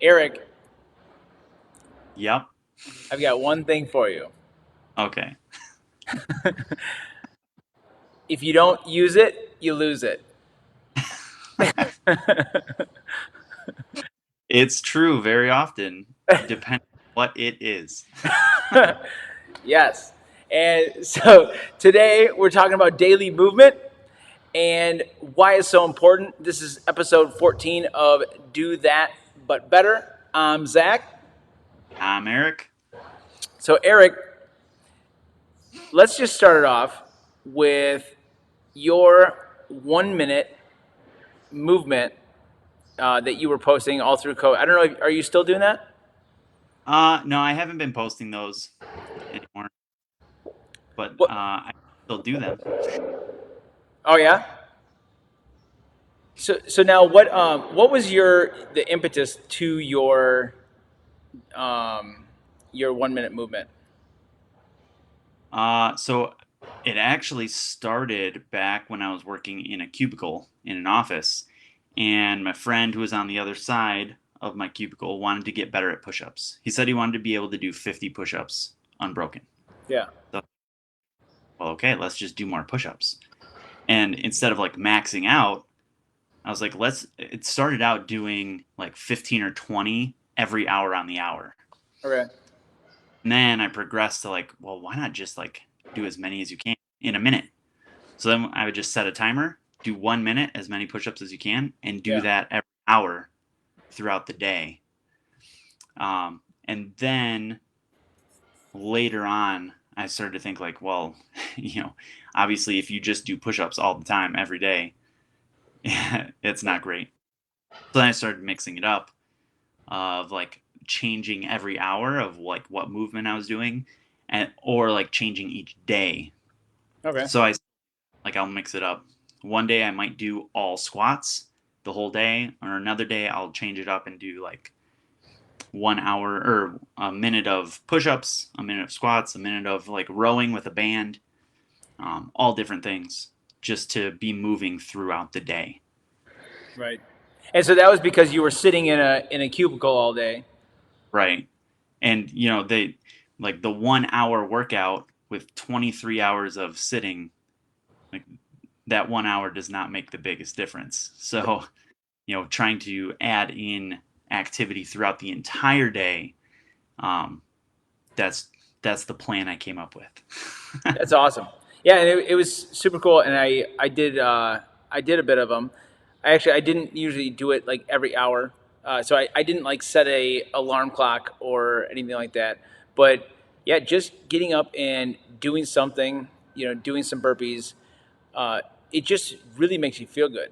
Eric, Yep. I've got one thing for you. Okay. If you don't use it, you lose it. It's true very often, depending on what it is. Yes. And so today we're talking about daily movement and why it's so important. This is episode 14 of Do That But Better. I'm Zach. I'm Eric. So, Eric, let's just start it off with your 1 minute movement that you were posting all through COVID. I don't know. Are you still doing that? No, I haven't been posting those anymore, but What? I still do them. Oh yeah. So now what was the impetus to your 1 minute movement? So it actually started back when I was working in a cubicle in an office, and my friend who was on the other side of my cubicle wanted to get better at push-ups. He said he wanted to be able to do 50 push-ups unbroken. Yeah. So, well, okay, let's just do more push-ups. And instead of like maxing out, I was like, it started out doing like 15 or 20 every hour on the hour. Okay. And then I progressed to like, well, why not just like do as many as you can in a minute? So then I would just set a timer, do 1 minute, as many push ups as you can, and do Yeah. that every hour throughout the day. And then later on, I started to think like, well, you know, obviously if you just do push ups all the time every day, it's not great. So then I started mixing it up of like changing every hour of like what movement I was doing and or like changing each day. Okay. So I'll mix it up. One day I might do all squats the whole day, or another day I'll change it up and do like 1 hour or a minute of push-ups, a minute of squats, a minute of like rowing with a band, all different things, just to be moving throughout the day. Right. And so that was because you were sitting in a cubicle all day. Right. And they like the 1 hour workout with 23 hours of sitting, like that 1 hour does not make the biggest difference. So, trying to add in activity throughout the entire day, um, that's that's the plan I came up with. That's awesome. Yeah, and it was super cool. And I did a bit of them. I didn't usually do it like every hour, so I didn't like set a alarm clock or anything like that. But yeah, just getting up and doing something, doing some burpees, uh, it just really makes you feel good.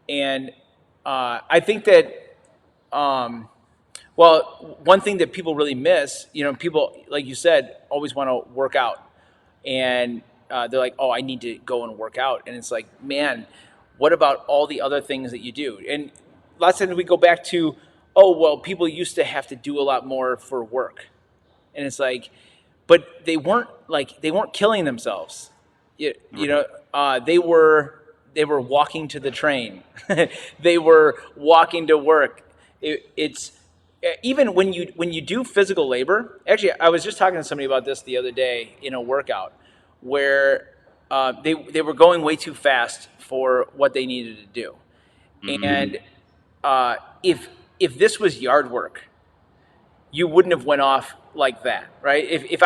And I think that well, one thing that people really miss, people like you said always want to work out, and they're like, "Oh, I need to go and work out," and it's like, man, what about all the other things that you do? And lots of times we go back to, oh, well, people used to have to do a lot more for work, and it's like, but they weren't killing themselves. You Right. know, they were walking to the train, they were walking to work. It's even when you do physical labor. Actually, I was just talking to somebody about this the other day in a workout where they were going way too fast for what they needed to do, Hmm. and uh, if this was yard work, you wouldn't have went off like that, right? If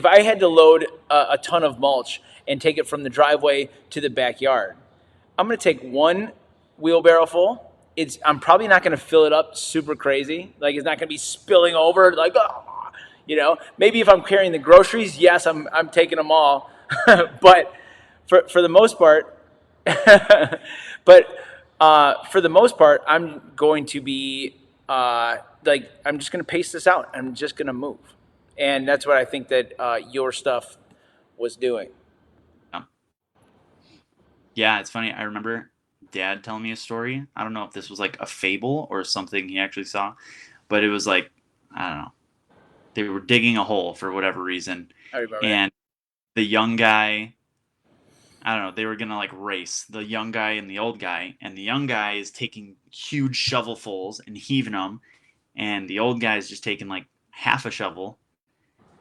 I had to load a ton of mulch and take it from the driveway to the backyard, I'm going to take one wheelbarrow full. I'm probably not going to fill it up super crazy. Like it's not going to be spilling over. Like, oh, maybe if I'm carrying the groceries, yes, I'm taking them all. But for the most part, but for the most part, I'm going to be like I'm just going to pace this out. I'm just going to move, and that's what I think that your stuff was doing. Yeah. Yeah, it's funny. I remember Dad telling me a story. I don't know if this was like a fable or something he actually saw, but it was like, I don't know. They were digging a hole for whatever reason, I remember that. and the young guy, I don't know, they were gonna like race the young guy and the old guy, and the young guy is taking huge shovelfuls and heaving them, and the old guy's just taking like half a shovel,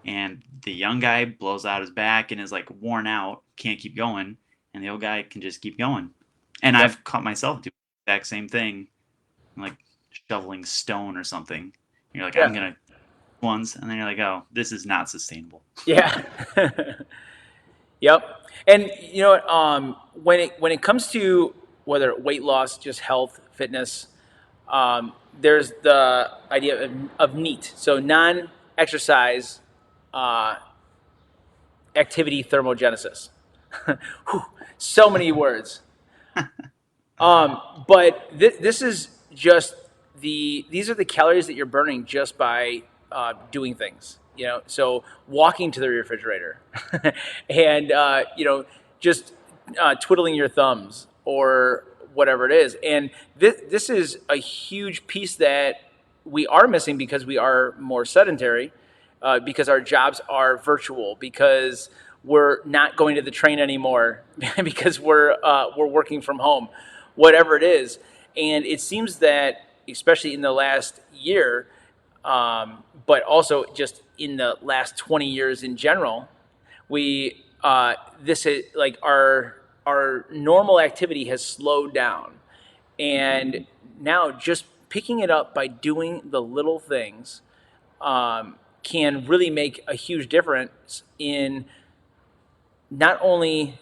and the young guy blows out his back and is like worn out, can't keep going, and the old guy can just keep going. And Yep. I've caught myself doing the exact same thing, like shoveling stone or something. You're like, I'm Yeah. gonna ones, and then you're like, oh, this is not sustainable. Yeah. Yep. And you know what? When it comes to whether weight loss, just health, fitness, there's the idea of NEAT, so non-exercise uh, activity thermogenesis. Whew, so many words. But this is just these are the calories that you're burning just by doing things. So walking to the refrigerator, and just twiddling your thumbs or whatever it is. And this is a huge piece that we are missing because we are more sedentary, because our jobs are virtual, because we're not going to the train anymore, because we're working from home, whatever it is. And it seems that, especially in the last year, but also just in the last 20 years in general, we this is like our normal activity has slowed down, and now just picking it up by doing the little things can really make a huge difference in not only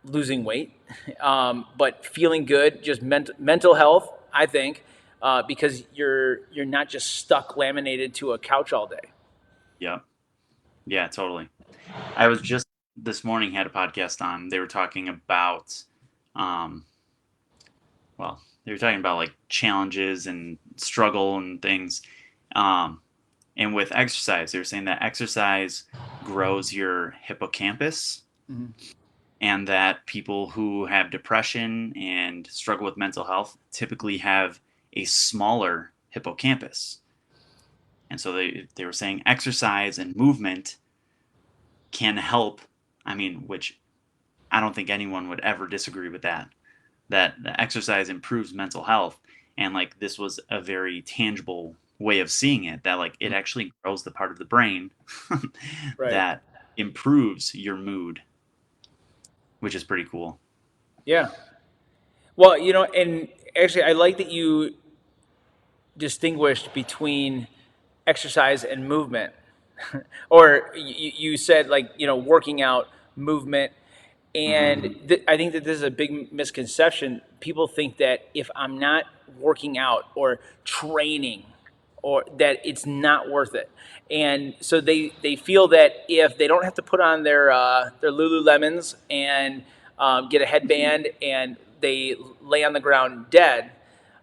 losing weight, but feeling good, just mental health. I think because you're not just stuck laminated to a couch all day. Yeah, yeah, totally. I was just this morning had a podcast on. They were talking about, um, well, they were talking about like challenges and struggle and things. Um, and with exercise, they were saying that exercise grows your hippocampus, Mm-hmm. and that people who have depression and struggle with mental health typically have a smaller hippocampus. And so they were saying exercise and movement can help. I mean, which I don't think anyone would ever disagree with that. That the exercise improves mental health, and like this was a very tangible way of seeing it. That like it actually grows the part of the brain Right. that improves your mood, which is pretty cool. Yeah. Well, and actually, I like that you distinguished between exercise and movement, or you said, like, working out, movement. Hmm. And I think that this is a big misconception. People think that if I'm not working out or training, or that it's not worth it. And so they feel that if they don't have to put on their Lululemons and get a headband, and they lay on the ground dead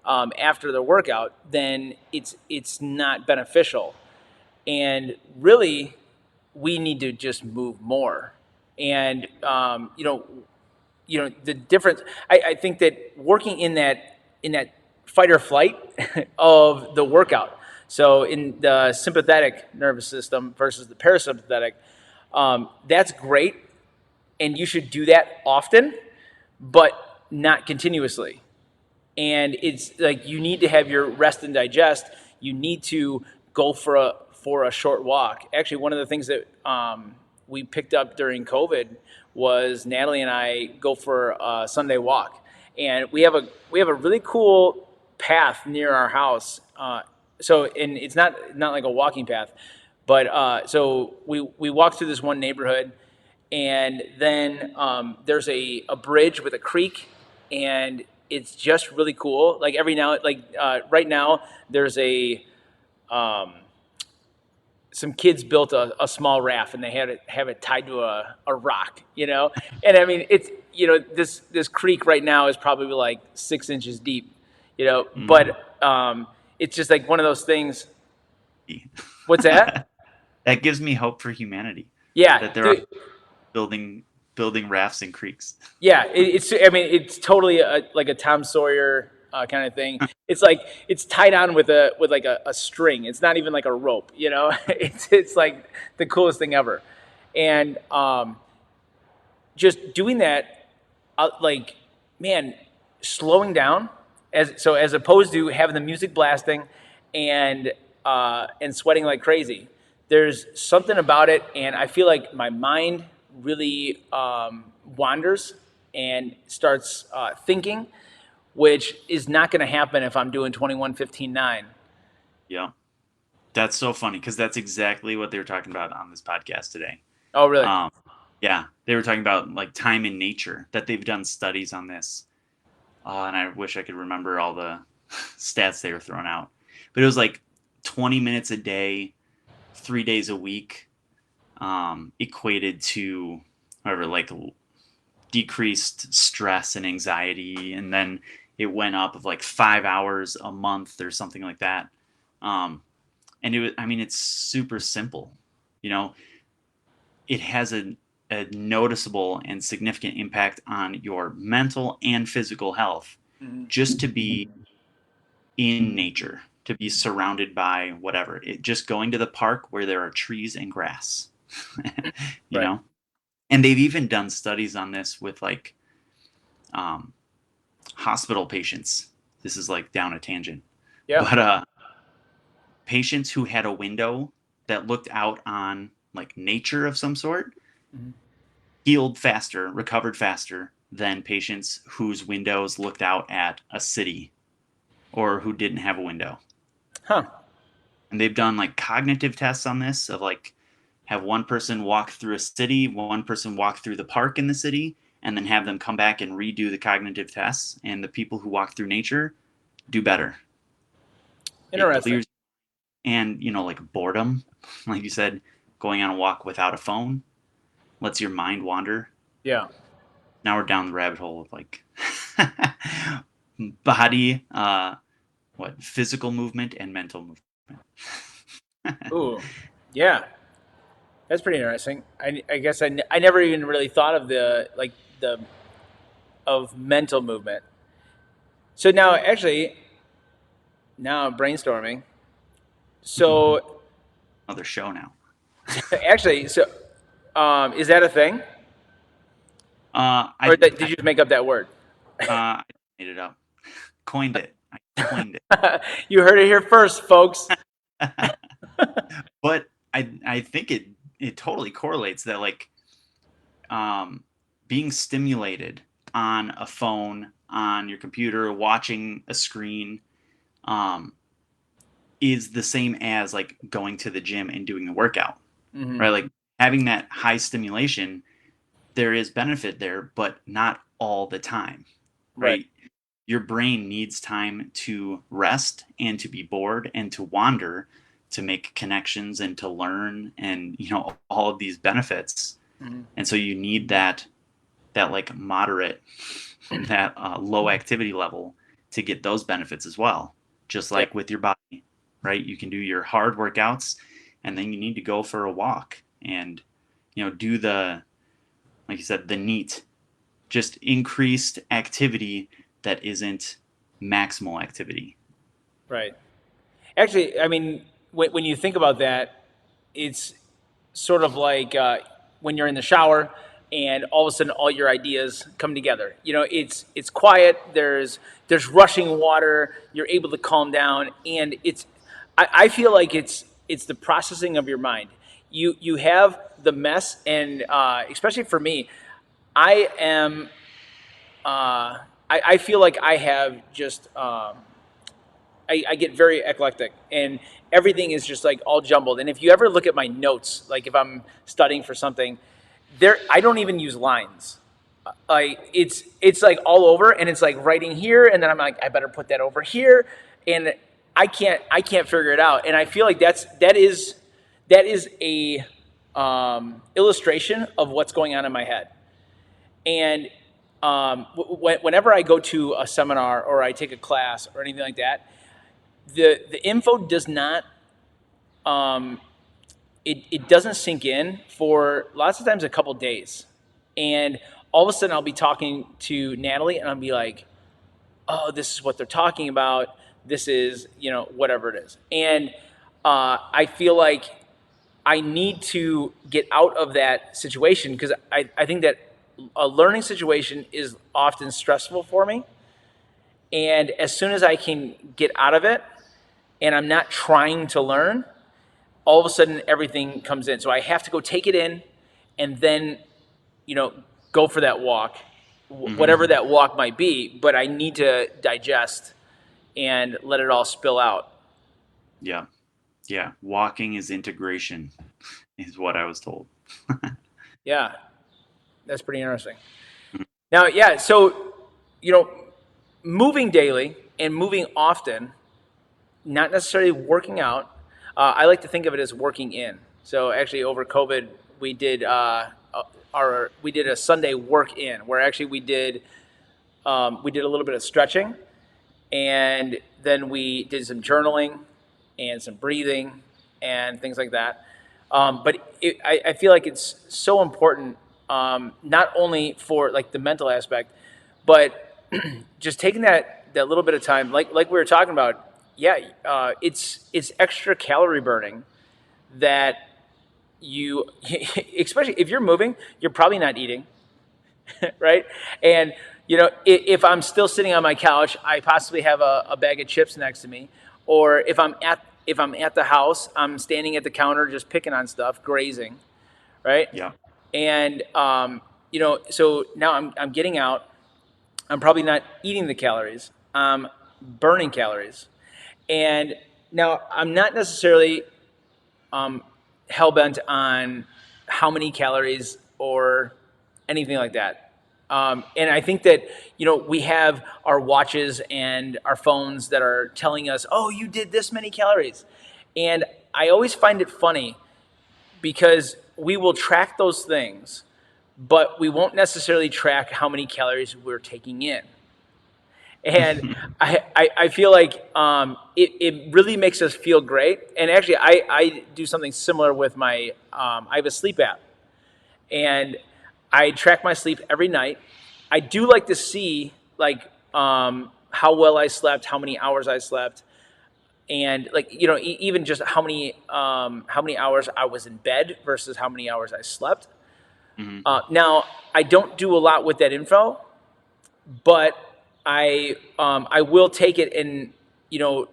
after the workout, then it's not beneficial. And really, we need to just move more. And the difference. I think that working in that fight or flight of the workout. So in the sympathetic nervous system versus the parasympathetic, that's great, and you should do that often, but not continuously. And it's like you need to have your rest and digest. You need to go for a short walk. Actually, one of the things that we picked up during COVID was Natalie and I go for a Sunday walk, and we have a really cool path near our house. And it's not like a walking path, but so we walk through this one neighborhood, and then there's a bridge with a creek, and it's just really cool. Like every now, like right now, there's some kids built a small raft, and they have it tied to a rock, And I mean, it's this creek right now is probably like 6 inches deep, Hmm. but it's just like one of those things. What's that? That gives me hope for humanity Yeah, that there are dude. building building rafts and creeks. Yeah, it's. I mean, it's totally like a Tom Sawyer kind of thing. It's like it's tied on with like a string. It's not even like a rope. It's like the coolest thing ever, and just doing that, like, man, slowing down, as opposed to having the music blasting and sweating like crazy. There's something about it, and I feel like my mind really wanders and starts thinking, which is not going to happen if I'm doing 21-15-9. Yeah. That's so funny because that's exactly what they were talking about on this podcast today. Oh, really? Um, yeah, they were talking about like time in nature, that they've done studies on this. And I wish I could remember all the stats they were throwing out. But it was like 20 minutes a day, 3 days a week, equated to whatever, like decreased stress and anxiety. And then it went up of like 5 hours a month or something like that. And it was, I mean, it's super simple. You know, it has a noticeable and significant impact on your mental and physical health just to be in nature, to be surrounded by whatever. It just going to the park where there are trees and grass, you Right. know? And they've even done studies on this with like hospital patients. This is like down a tangent. Yeah. But patients who had a window that looked out on like nature of some sort healed faster, recovered faster than patients whose windows looked out at a city or who didn't have a window. Huh. And they've done like cognitive tests on this of like have one person walk through a city, one person walk through the park in the city, and then have them come back and redo the cognitive tests. And the people who walk through nature do better. It Interesting. clears, and you know, like boredom, like you said, going on a walk without a phone lets your mind wander. Yeah. Now we're down the rabbit hole of like body, physical movement and mental movement. Ooh. Yeah. That's pretty interesting. I guess I never even really thought of the of mental movement. So now actually now I'm brainstorming. So Another show now. actually, so is that a thing, or did you just make up that word? I made it up, coined it. I coined it. You heard it here first, folks. But I think it totally correlates that like being stimulated on a phone, on your computer, watching a screen, is the same as like going to the gym and doing a workout, right? Like having that high stimulation, there is benefit there, but not all the time, right? Your brain needs time to rest and to be bored and to wander, to make connections and to learn, and you know, all of these benefits. And so you need that like moderate, that low activity level to get those benefits as well. Just like with your body, right? You can do your hard workouts, and then you need to go for a walk and, you know, do the, like you said, the NEAT, just increased activity that isn't maximal activity. Right. Actually, I mean, when you think about that, it's sort of like when you're in the shower and all of a sudden all your ideas come together. You know, it's quiet. There's rushing water. You're able to calm down, and I feel like it's the processing of your mind. You have the mess, and especially for me, I am. I feel like I have just. I get very eclectic, and everything is just like all jumbled. And if you ever look at my notes, like if I'm studying for something, I don't even use lines. Like it's like all over, and it's like writing here, and then I'm like, I better put that over here, and I can't figure it out. And I feel like that is a illustration of what's going on in my head. And whenever I go to a seminar or I take a class or anything like that, the info does not it doesn't sink in for lots of times a couple days, and all of a sudden I'll be talking to Natalie and I'll be like, oh, this is what they're talking about, this is, you know, whatever it is. And I feel like I need to get out of that situation, because I think that a learning situation is often stressful for me, and as soon as I can get out of it, and I'm not trying to learn, all of a sudden everything comes in. So I have to go take it in and then, go for that walk, whatever Hmm. that walk might be, but I need to digest and let it all spill out. Yeah. Yeah. Walking is integration, is what I was told. Yeah, that's pretty interesting. Now, yeah, so, you know, moving daily and moving often, not necessarily working out. I like to think of it as working in. So actually, over COVID, we did we did a Sunday work in, where actually we did a little bit of stretching, and then we did some journaling and some breathing and things like that. I feel like it's so important, not only for like the mental aspect, but just taking that little bit of time, like we were talking about. Yeah, it's extra calorie burning that you, especially if you're moving, you're probably not eating, right? And if I'm still sitting on my couch, I possibly have a bag of chips next to me, or if I'm at the house, I'm standing at the counter just picking on stuff, grazing, right? Yeah. And so now I'm getting out. I'm probably not eating the calories. I'm burning calories, and now I'm not necessarily hell bent on how many calories or anything like that. And I think that we have our watches and our phones that are telling us, "Oh, you did this many calories," and I always find it funny because we will track those things, but we won't necessarily track how many calories we're taking in. And I feel like it really makes us feel great. And actually, I do something similar with I have a sleep app, and I track my sleep every night. I do like to see like how well I slept, how many hours I slept, and like even just how many hours I was in bed versus how many hours I slept. Hmm. Now I don't do a lot with that info, but I will take it and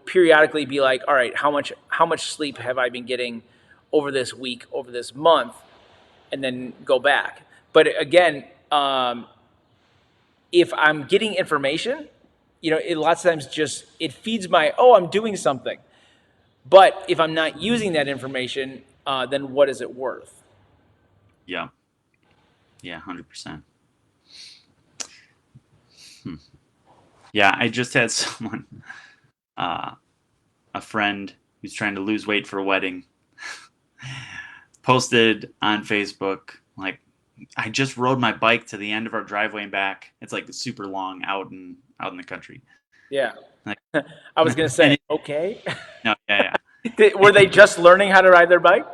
periodically be like, all right, how much sleep have I been getting over this week, over this month, and then go back. But again, if I'm getting information, it lots of times just it feeds my, oh, I'm doing something. But if I'm not using that information, then what is it worth? Yeah. Yeah. 100%. Hmm. Yeah. I just had someone, uh, a friend who's trying to lose weight for a wedding, posted on Facebook, like, I just rode my bike to the end of our driveway and back. It's like super long out in the country. Yeah. Like, I was gonna and say, okay. no, yeah, Were they just learning how to ride their bike?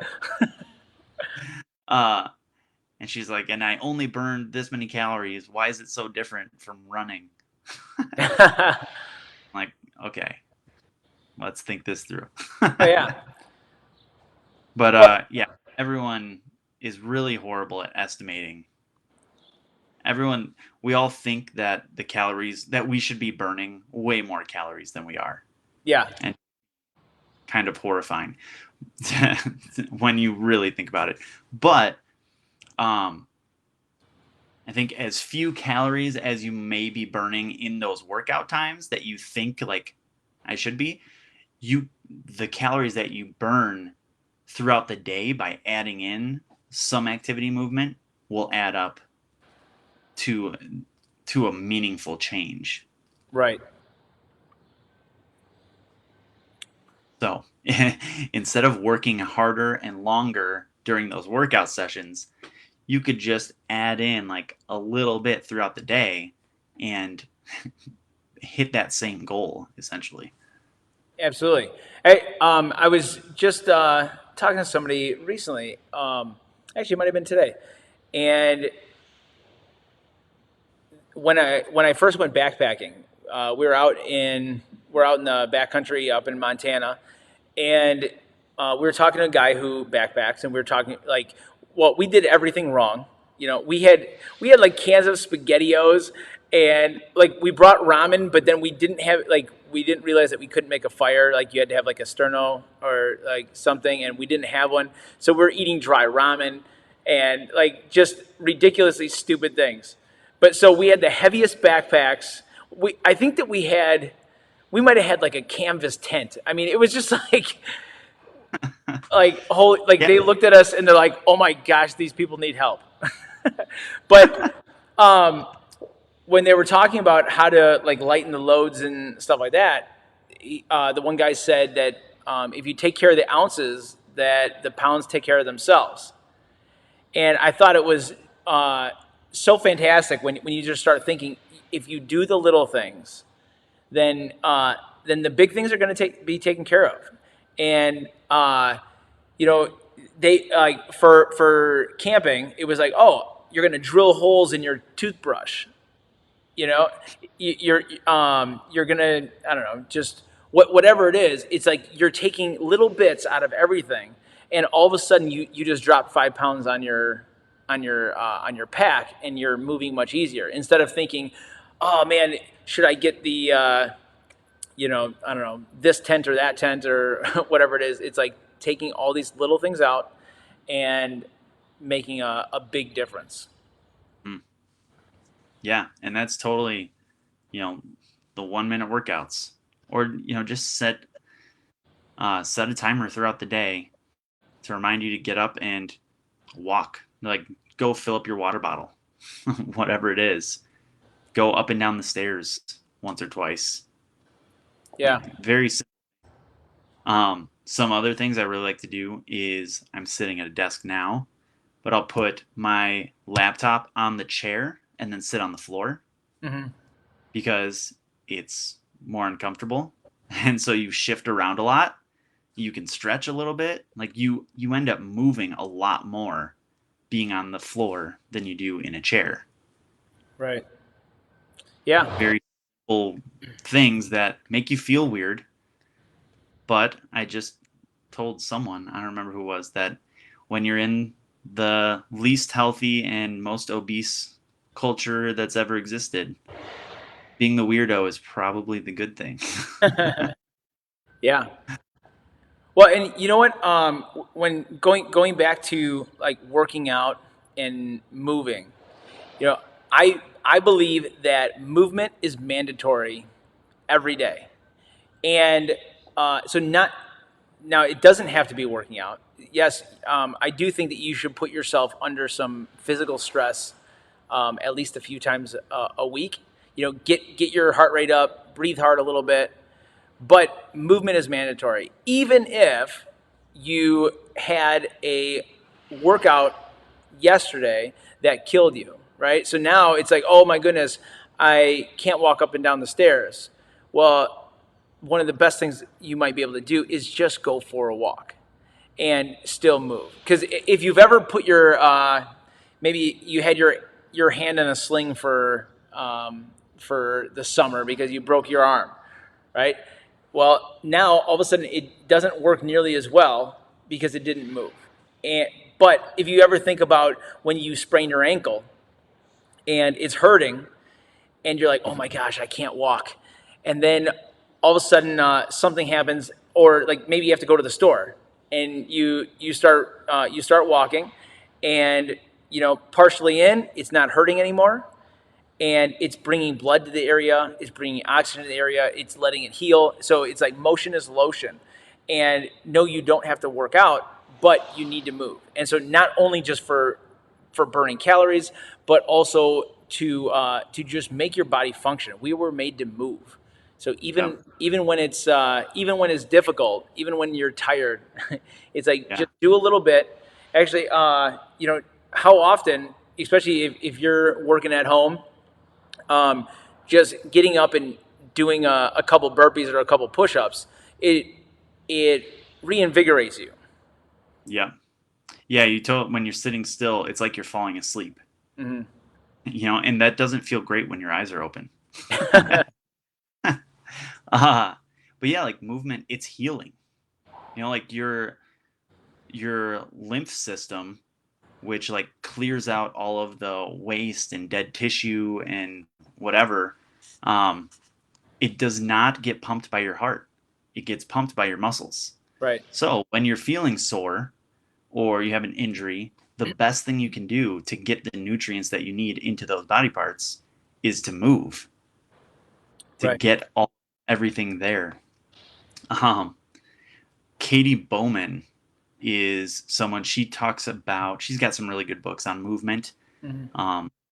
yeah. And she's like, and I only burned this many calories. Why is it so different from running? Like, okay, let's think this through. Yeah. But Well, yeah, everyone is really horrible at estimating. Everyone, we all think that the calories that we should be burning way more calories than we are, yeah. and kind of horrifying when you really think about it. But um, I think as few calories as you may be burning in those workout times that you think like I should be, the calories that you burn throughout the day by adding in some activity movement will add up to a meaningful change. Right. So instead of working harder and longer during those workout sessions, you could just add in like a little bit throughout the day and hit that same goal essentially. Absolutely. I was just talking to somebody recently. Actually, it might have been today. And when I first went backpacking, we're out in the backcountry up in Montana, and we were talking to a guy who backpacks, and we were talking like, well, we did everything wrong. We had like cans of SpaghettiOs, and like we brought ramen, but then we didn't have like we didn't realize that we couldn't make a fire. Like you had to have like a sterno or like something, and we didn't have one. So we're eating dry ramen and like just ridiculously stupid things. But so we had the heaviest backpacks. I think that we might have had like a canvas tent. I mean, it was just like Yeah. they looked at us and they're like, "Oh my gosh, these people need help." But when they were talking about how to like lighten the loads and stuff like that, the one guy said that if you take care of the ounces, that the pounds take care of themselves. And I thought it was so fantastic when you just start thinking, if you do the little things, then the big things are going to be taken care of. And you know, they like for camping, it was like, oh, you're going to drill holes in your toothbrush. You know, you're gonna, I don't know, just whatever it is. It's like you're taking little bits out of everything, and all of a sudden you just drop 5 pounds on your pack, and you're moving much easier instead of thinking, oh man, should I get the I don't know, this tent or that tent or whatever it is. It's like taking all these little things out and making a big difference. Yeah, and that's totally, you know, the 1 minute workouts, or just set a timer throughout the day to remind you to get up and walk. Like, go fill up your water bottle, whatever it is. Go up and down the stairs once or twice. Yeah. Very simple. Some other things I really like to do is, I'm sitting at a desk now, but I'll put my laptop on the chair and then sit on the floor Hmm. because it's more uncomfortable. And so you shift around a lot. You can stretch a little bit. Like, you end up moving a lot more being on the floor than you do in a chair. Right. Yeah. Very simple things that make you feel weird. But I just told someone, I don't remember who it was, that when you're in the least healthy and most obese culture that's ever existed, being the weirdo is probably the good thing. Yeah. Well, and you know what? When going back to like working out and moving, you know, I believe that movement is mandatory every day, and so not now it doesn't have to be working out. Yes, I do think that you should put yourself under some physical stress at least a few times a week. You know, get your heart rate up, breathe hard a little bit, but movement is mandatory. Even if you had a workout yesterday that killed you, right? So now it's like, oh my goodness, I can't walk up and down the stairs. Well, one of the best things you might be able to do is just go for a walk and still move. Because if you've ever put your maybe you had your hand in a sling for the summer because you broke your arm, right? Well, now all of a sudden it doesn't work nearly as well because it didn't move. And but if you ever think about when you sprain your ankle and it's hurting and you're like, oh my gosh, I can't walk, and then all of a sudden something happens, or like maybe you have to go to the store and you start walking, and partially in, it's not hurting anymore, and it's bringing blood to the area, it's bringing oxygen to the area, it's letting it heal. So it's like motion is lotion. And no, you don't have to work out, but you need to move. And so not only just for burning calories, but also to just make your body function. We were made to move. So Yeah. even when it's difficult, even when you're tired, it's like Yeah. just do a little bit. Actually, how often, especially if you're working at home, just getting up and doing a couple burpees or a couple push-ups, it reinvigorates you. Yeah. Yeah. You told when you're sitting still, it's like you're falling asleep, Hmm. and that doesn't feel great when your eyes are open. But yeah, like movement, it's healing. Like your lymph system, which like clears out all of the waste and dead tissue and whatever, um, it does not get pumped by your heart. It gets pumped by your muscles. Right. So when you're feeling sore or you have an injury, the best thing you can do to get the nutrients that you need into those body parts is to move, to Right. get everything there. Um, Katie Bowman is someone, she's got some really good books on movement,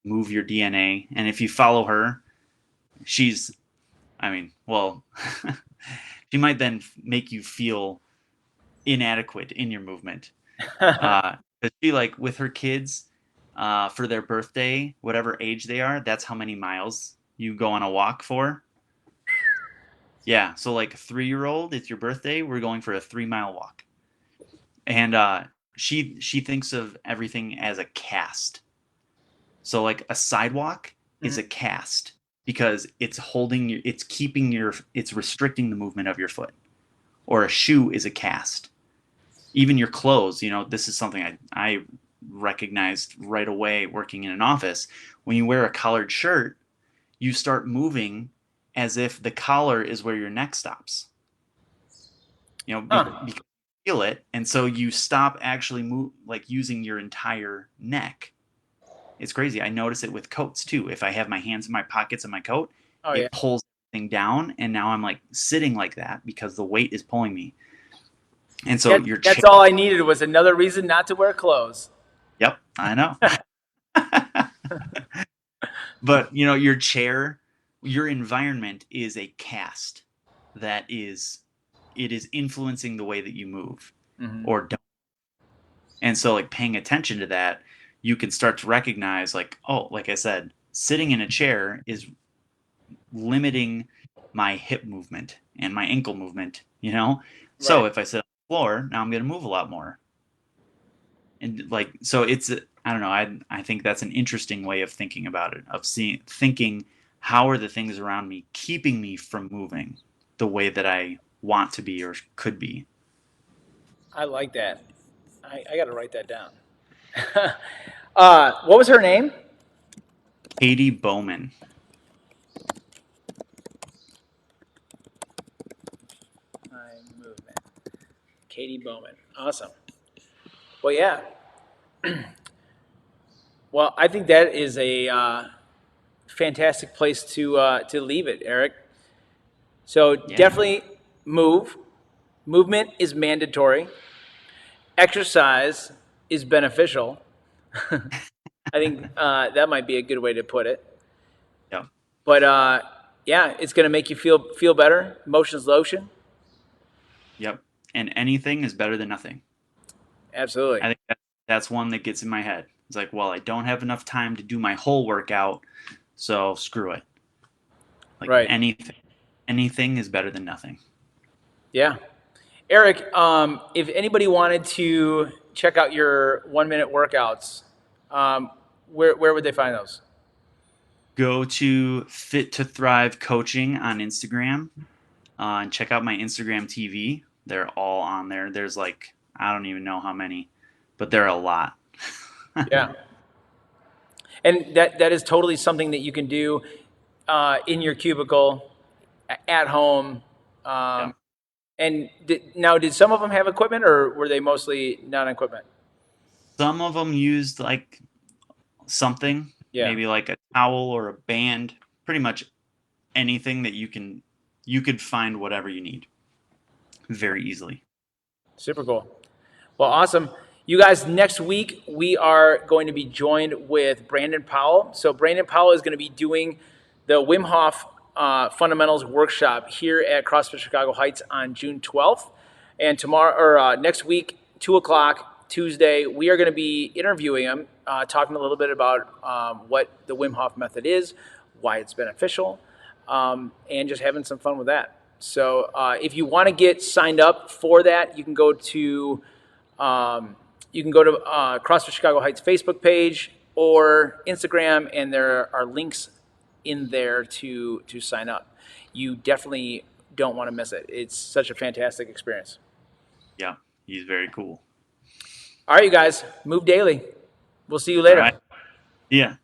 Move Your DNA. And if you follow her, she's, well, she might then make you feel inadequate in your movement. But she, like, with her kids, for their birthday, whatever age they are, that's how many miles you go on a walk for. Yeah, so like a 3-year-old, it's your birthday, we're going for a 3-mile walk. And she thinks of everything as a cast. So like a sidewalk is a cast because it's restricting the movement of your foot. Or a shoe is a cast. Even your clothes, this is something I recognized right away working in an office. When you wear a collared shirt, you start moving as if the collar is where your neck stops. Because you feel it, and so you stop actually using your entire neck. It's crazy. I notice it with coats too. If I have my hands in my pockets of my coat, it pulls everything down, and now I'm like sitting like that because the weight is pulling me. And so that's all I needed was another reason not to wear clothes. Yep, I know. But your chair, your environment is a cast that is influencing the way that you move or don't. And so like paying attention to that, you can start to recognize like, oh, like I said, sitting in a chair is limiting my hip movement and my ankle movement, So if I sit on the floor, now I'm going to move a lot more. And like, so it's, I don't know, I think that's an interesting way of thinking about it, of thinking how are the things around me keeping me from moving the way that I want to be or could be. I like that. I got to write that down. What was her name? Katie Bowman. Movement. Katie Bowman. Awesome. Well, yeah. Well, I think that is a fantastic place to leave it, Eric. So definitely move. Movement is mandatory. Exercise is beneficial. I think that might be a good way to put it. Yeah. But yeah, it's going to make you feel better. Motion's lotion. Yep. And anything is better than nothing. Absolutely. I think that's one that gets in my head. It's like, well, I don't have enough time to do my whole workout, so screw it. Like right. Anything is better than nothing. Yeah. Eric, if anybody wanted to check out your 1-minute workouts, where would they find those? Go to Fit to Thrive Coaching on Instagram and check out my Instagram TV. They're all on there. There's like, I don't even know how many, but there are a lot. Yeah. And that is totally something that you can do in your cubicle, at home. Yeah. And did some of them have equipment, or were they mostly non-equipment? Some of them used like something, maybe like a towel or a band, pretty much anything that you could find whatever you need very easily. Super cool. Well, awesome. You guys, next week we are going to be joined with Brandon Powell. So Brandon Powell is going to be doing the Wim Hof Fundamentals Workshop here at CrossFit Chicago Heights on June 12th. And next week, 2:00 Tuesday, we are going to be interviewing him, talking a little bit about what the Wim Hof method is, why it's beneficial, and just having some fun with that. So if you want to get signed up for that, you can go to CrossFit Chicago Heights Facebook page or Instagram, and there are links in there to sign up. You definitely don't want to miss it. It's such a fantastic experience. Yeah, he's very cool. All right, you guys, move daily. We'll see you later. All right. Yeah.